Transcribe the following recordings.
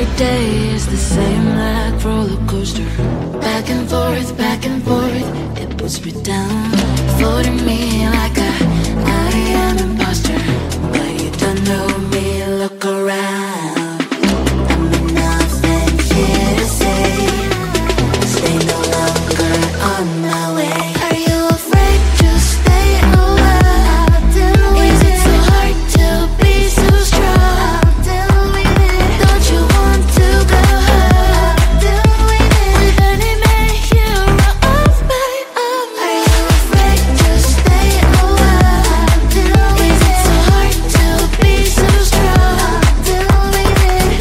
Every day is the same like roller coaster. Back and forth, it puts me down. Floating me like I am an imposter. But you don't know me, look around. I'm nothing here to say. Stay no longer on my way. Are you afraid to stay a while? Is it so hard to be so strong? Don't you want to go home? With any man hero of my own. Are you afraid to stay a while? Is it so hard to be so strong?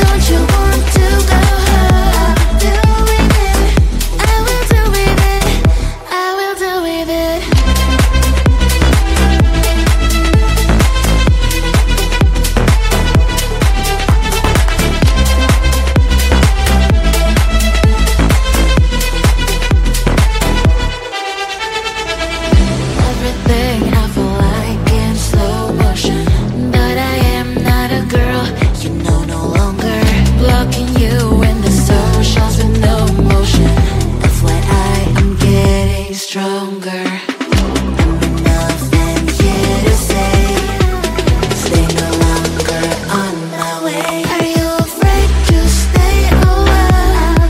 Don't you want to go home? I will do with it. I will do with it. Everything I feel like in slow motion, but I am not a girl, you know, no longer. Blocking you in the socials with no emotion. That's why I am getting stronger. I'm nothing here to say. Stay no longer on my way. Are you afraid to stay a while?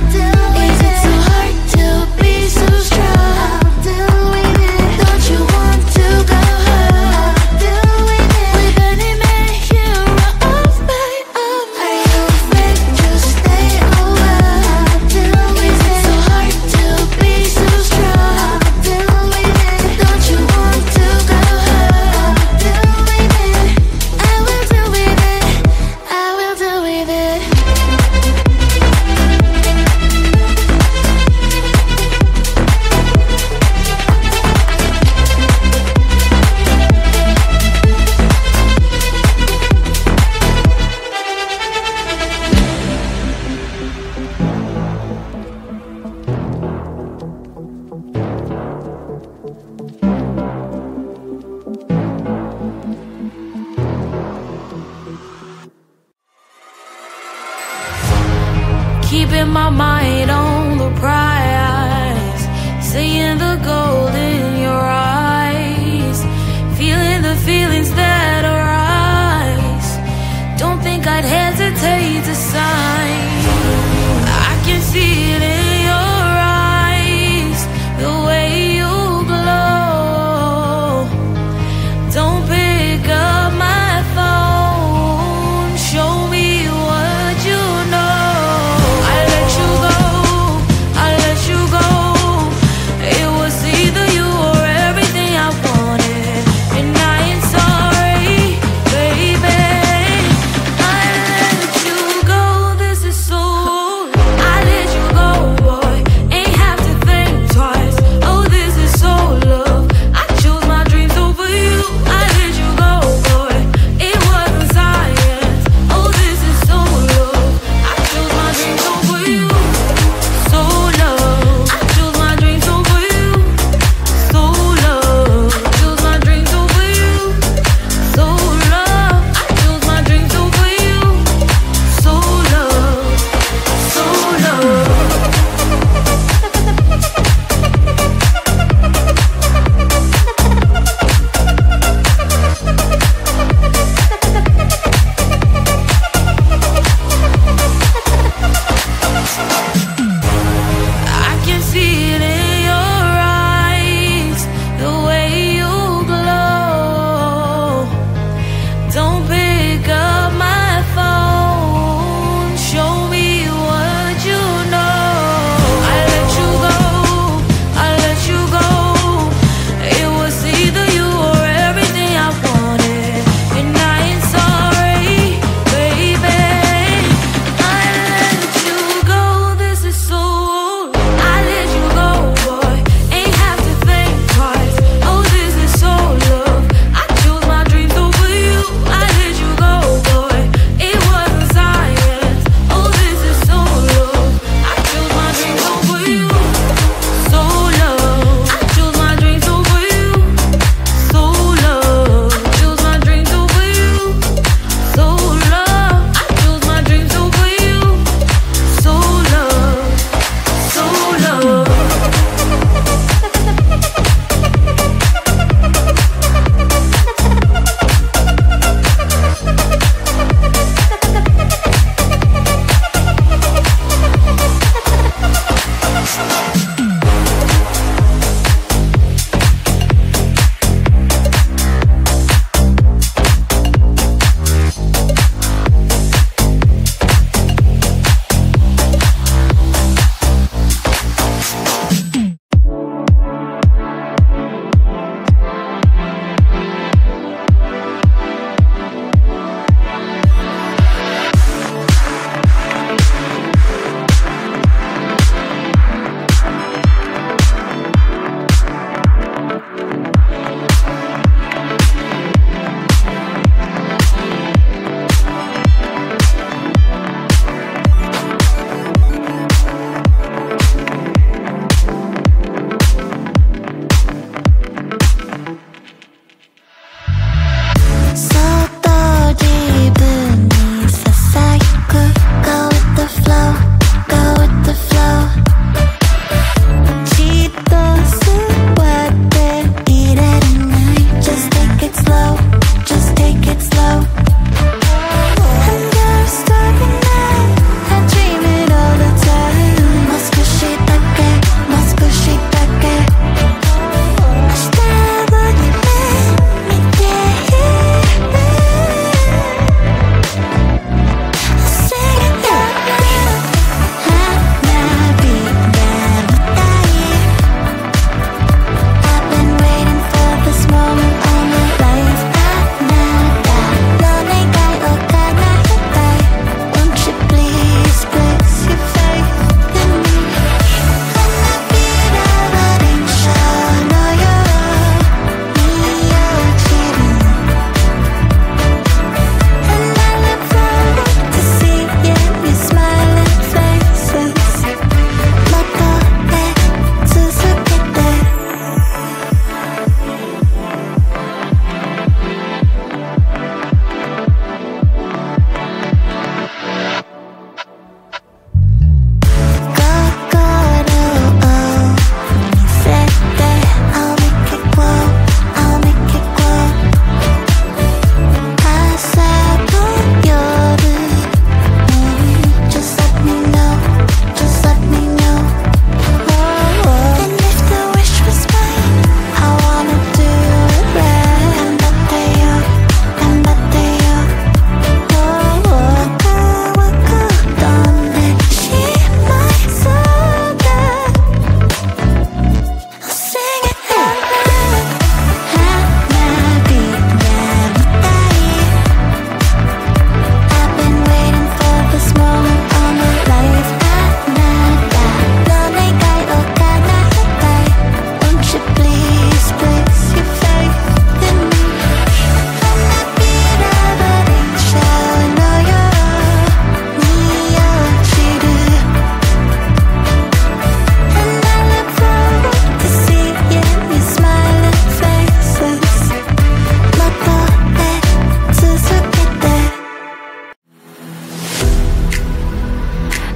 Is it so hard to be so strong? Don't you want to go home? With any man hero of my own. Are you afraid to stay a while? Is it so hard to be so strong? Don't you want to go home? I will do with it. I will do with it. Keeping my mind on the prize, seeing the gold in your eyes, feeling the feelings that arise. Don't think I'd hesitate to sign. I can see it in your eyes, the way you glow. Don't pick up my phone, show me what you know. I let you go, I let you go. It was either you or everything I wanted, and I ain't sorry, baby. I let you go.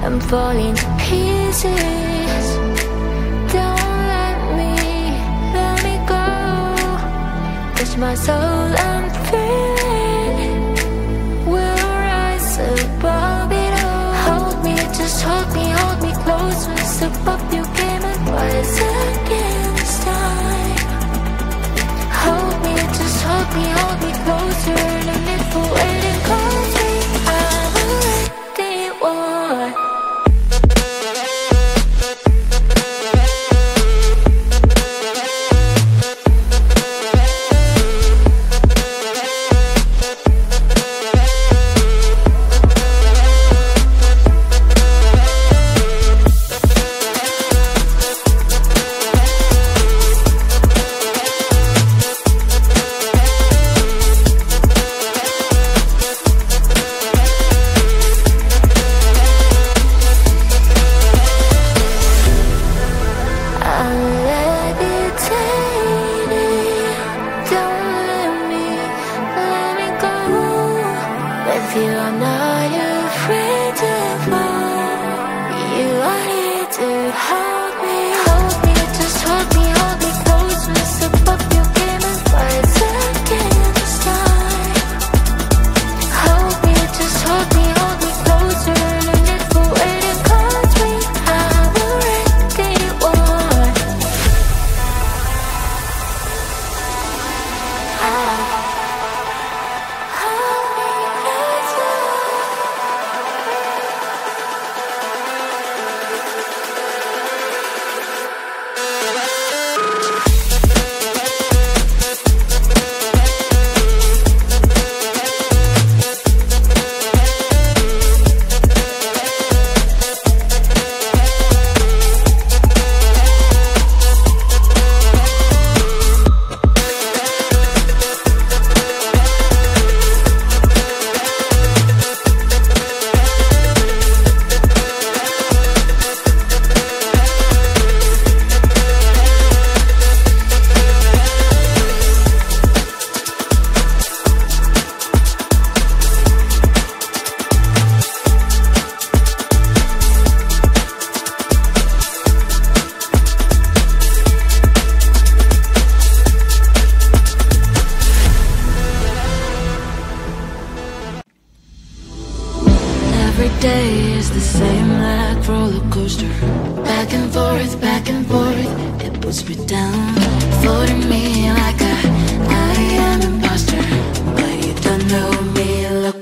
I'm falling to pieces. Don't let me go. Touch my soul, I'm feeling. We'll rise above it all. Hold me, just hold me close. Step up, you came and rise against time. Hold me, just hold me closer. No need for waiting, call me. I'm ready, one.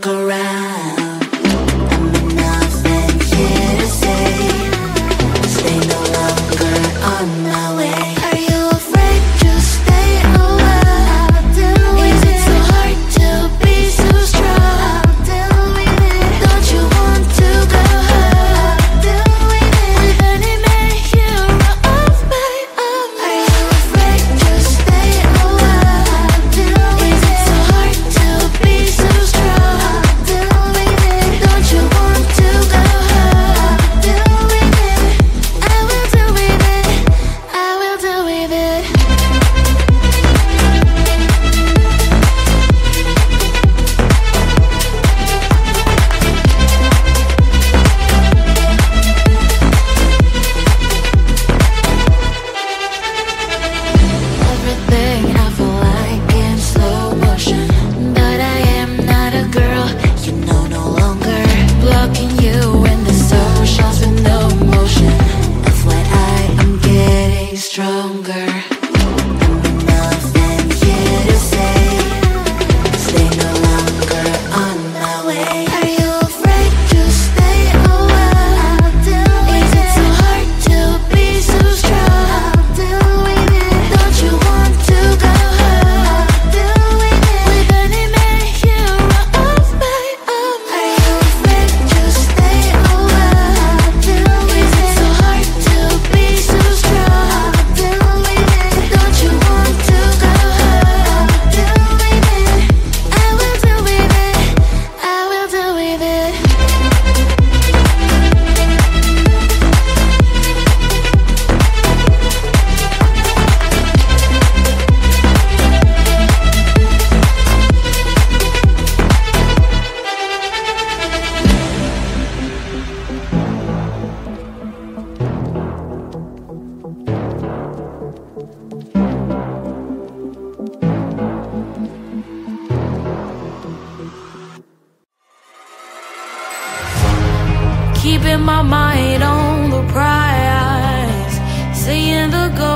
Away. keeping my mind on the prize, seeing the goal.